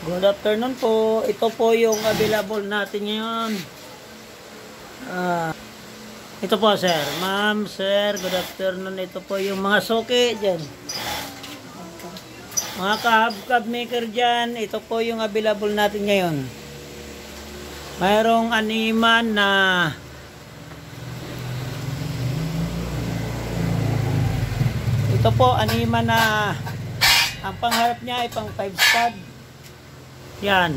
Good afternoon po. Ito po yung available natin ngayon. Ito po sir. Ma'am, sir, good afternoon. Ito po yung mga soke dyan. Mga kahab-cab maker dyan. Ito po yung available natin ngayon. Mayroong animan na ito po, animan na ang pangharap niya ay pang 5 stud. Yan.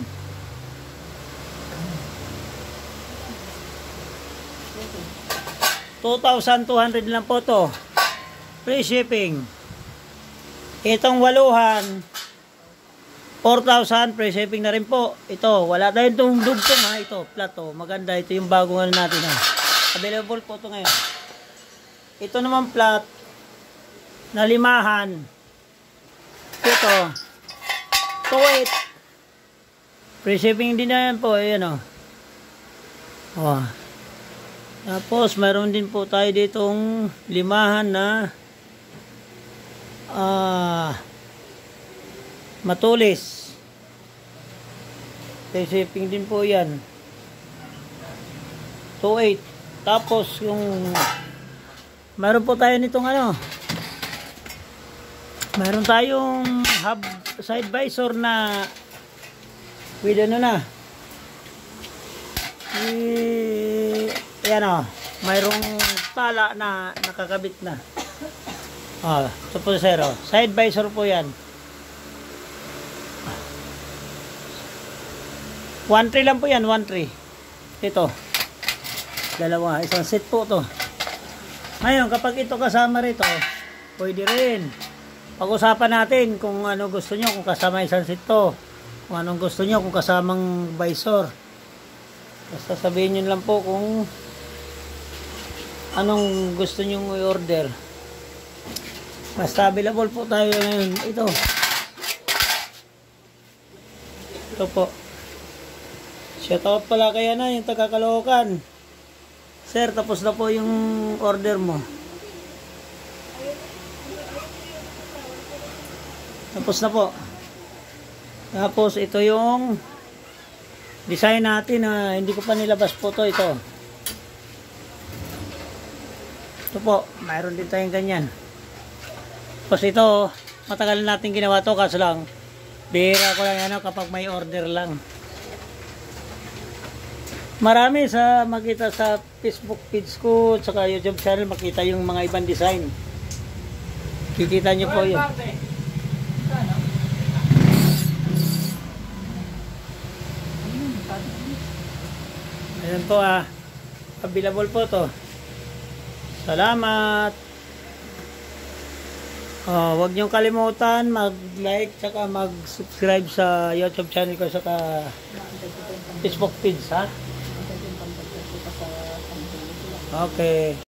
$2,200 lang po to. Free shipping. Itong waluhan, 4,000 free shipping na rin po. Ito, wala tayong itong dugtong ha. Ito, plato. Maganda. Ito yung bagong ano natin ha. Available po ito ngayon. Ito naman plat na limahan. Ito, 2,800. Free shipping din na yan po. Ayan o. Oh. Tapos, mayroon din po tayo ditong limahan na matulis. Free shipping din po yan. 2,800. Tapos, yung mayroon po tayo nitong ano. Mayroon tayong hub side visor na with ano na. Ayan o. Mayroong tala na nakakabit na. Ito po sir o. Side visor po yan. 1.3 lang po yan. 1.3. Ito. Dalawa. Isang set po to. Ngayon kapag ito kasama rito, pwede rin. Pag-usapan natin kung ano gusto nyo. Kung kasama isang set to. Kung anong gusto nyo, kung kasamang visor. Basta sabihin nyo lang po kung anong gusto nyo i-order. Basta available po tayo ngayon. Ito. Ito po. Shoutout pala kaya na yung taga-Caloocan. Sir, tapos na po yung order mo. Tapos na po. Tapos ito yung design natin na hindi ko pa nilabas po to. Ito po, mayroon din tayong ganyan. Tapos ito, matagal natin ginawa to, kaso lang bihira ko lang ano kapag may order lang. Marami sa makita sa Facebook page ko at saka YouTube channel, makita yung mga ibang design. Kikita nyo po yun. Ayan po available po to. Salamat. Huwag niyong kalimutan mag-like saka mag-subscribe sa YouTube channel ko saka Facebook page ha. Okay.